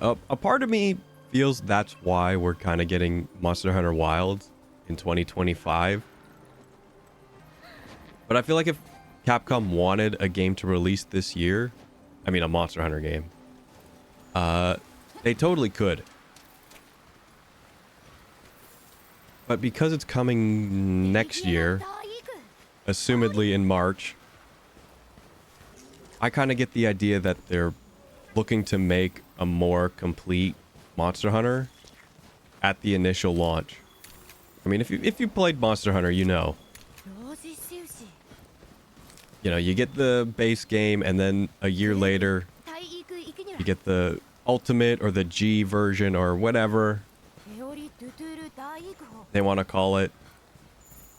A part of me feels that's why we're kind of getting Monster Hunter Wilds in 2025. But I feel like if Capcom wanted a game to release this year, I mean a Monster Hunter game, they totally could. But because it's coming next year, assumedly in March, I kind of get the idea that they're looking to make a more complete Monster Hunter at the initial launch. I mean, if you played Monster Hunter, you know. You know, you get the base game, and then a year later, you get the Ultimate or the G version or whatever they want to call it.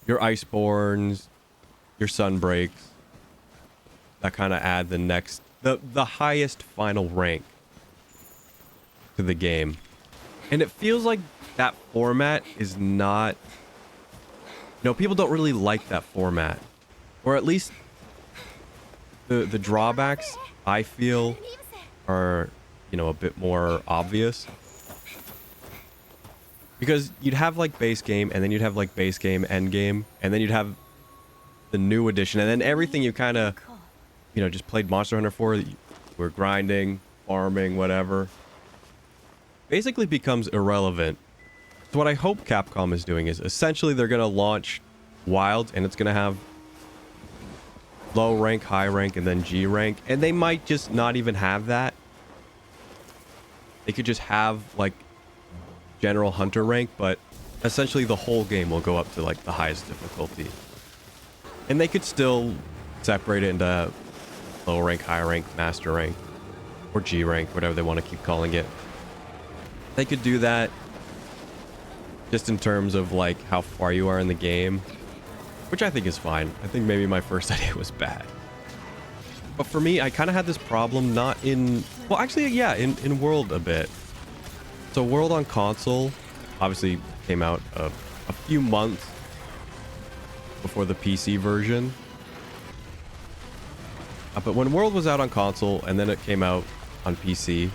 Your Iceborns, your Sunbreaks, that kind of add the next, the highest final rank to the game. And it feels like that format is not, you know, people don't really like that format. Or at least the drawbacks, I feel, are, you know, a bit more obvious. Because you'd have like base game, and then you'd have like base game, end game, and then you'd have the new edition, and then everything you kind of, you know, just played Monster Hunter for, we're grinding, farming, whatever, basically becomes irrelevant. So what I hope Capcom is doing is essentially they're going to launch Wilds, and it's going to have low rank, high rank, and then G rank, and they might just not even have that. They could just have like general hunter rank, but essentially the whole game will go up to like the highest difficulty, and they could still separate it into low rank, high rank, master rank, or G rank, whatever they want to keep calling it. They could do that just in terms of like how far you are in the game, which I think is fine. I think maybe my first idea was bad, but for me, I kind of had this problem not in, well, actually, yeah, in World a bit. So World on console obviously came out a few months before the PC version. But when World was out on console and then it came out on PC,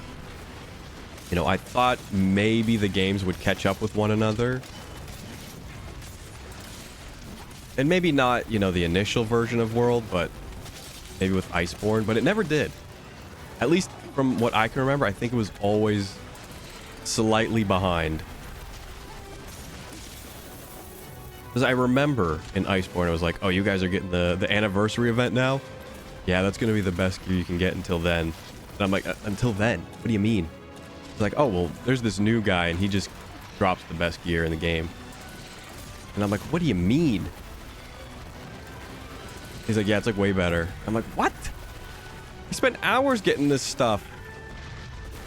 you know, I thought maybe the games would catch up with one another. And maybe not, you know, the initial version of World, but maybe with Iceborne, but it never did. At least from what I can remember, I think it was always slightly behind. Because I remember in Iceborne, it was like, oh, you guys are getting the anniversary event now? Yeah, that's going to be the best gear you can get until then. And I'm like, until then? What do you mean? It's like, oh, well, there's this new guy, and he just drops the best gear in the game. And I'm like, what do you mean? He's like, yeah, it's like way better. I'm like, what? I spent hours getting this stuff,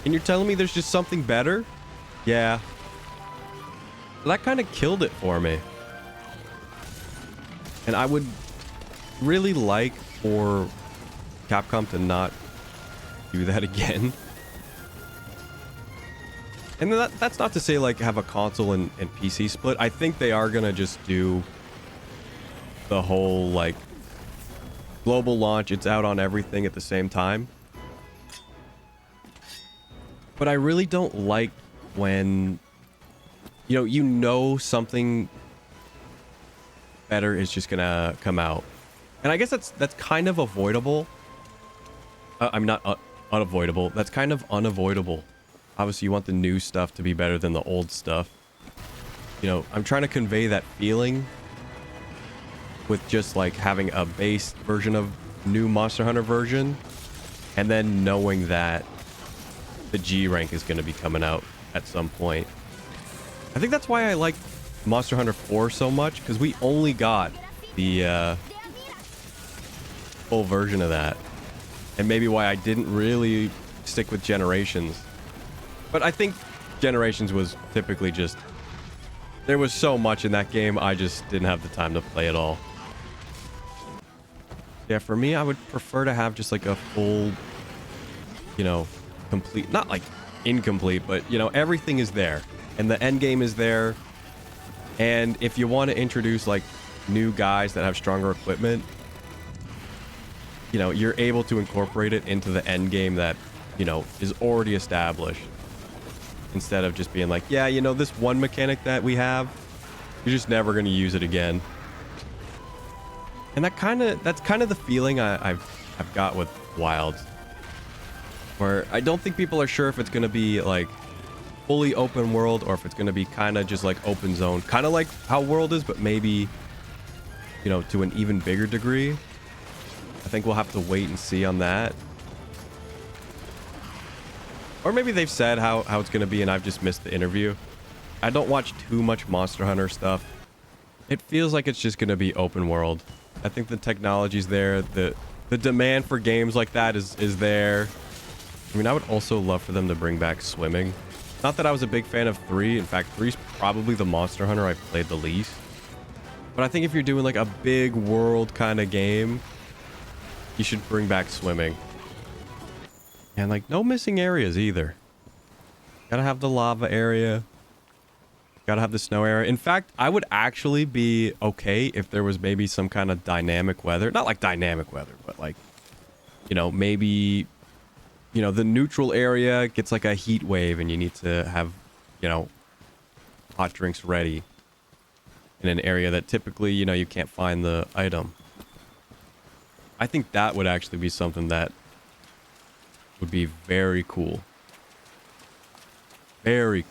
and you're telling me there's just something better? Yeah. That kind of killed it for me. And I would really like for Capcom to not do that again. And that's not to say like have a console and PC split. I think they are gonna just do the whole like global launch. It's out on everything at the same time. But I really don't like when, you know something better is just gonna come out. And I guess that's kind of avoidable. I'm not unavoidable. That's kind of unavoidable. Obviously, you want the new stuff to be better than the old stuff. You know, I'm trying to convey that feeling with just like having a base version of new Monster Hunter version, and then knowing that the G rank is going to be coming out at some point. I think that's why I like Monster Hunter 4 so much, because we only got the full version of that. And maybe why I didn't really stick with Generations. But I think Generations was typically just, there was so much in that game, I just didn't have the time to play it all. Yeah, for me, I would prefer to have just like a full, complete, not like incomplete, but everything is there. And the end game is there. And if you want to introduce like new guys that have stronger equipment, you're able to incorporate it into the end game that, is already established. instead of just being like, yeah, you know, this one mechanic that we have, you're just never going to use it again. And that's kind of the feeling I've got with Wilds, where I don't think people are sure if it's going to be like fully open world or if it's going to be kind of just like open zone, kind of like how World is, but maybe, you know, to an even bigger degree. I think we'll have to wait and see on that. Or maybe they've said how it's going to be and I've just missed the interview. I don't watch too much Monster Hunter stuff. It feels like it's just going to be open world. I think the technology's there. The demand for games like that is there. I mean, I would also love for them to bring back swimming. Not that I was a big fan of 3. In fact, 3's probably the Monster Hunter I've played the least. But I think if you're doing like a big world kind of game, you should bring back swimming. And like no missing areas either. Gotta have the lava area. Gotta have the snow area. In fact, I would actually be okay if there was maybe some kind of dynamic weather. Not like dynamic weather, but like, you know, maybe, you know, the neutral area gets like a heat wave and you need to have, you know, hot drinks ready in an area that typically, you know, you can't find the item. I think that would actually be something that would be very cool. Very cool.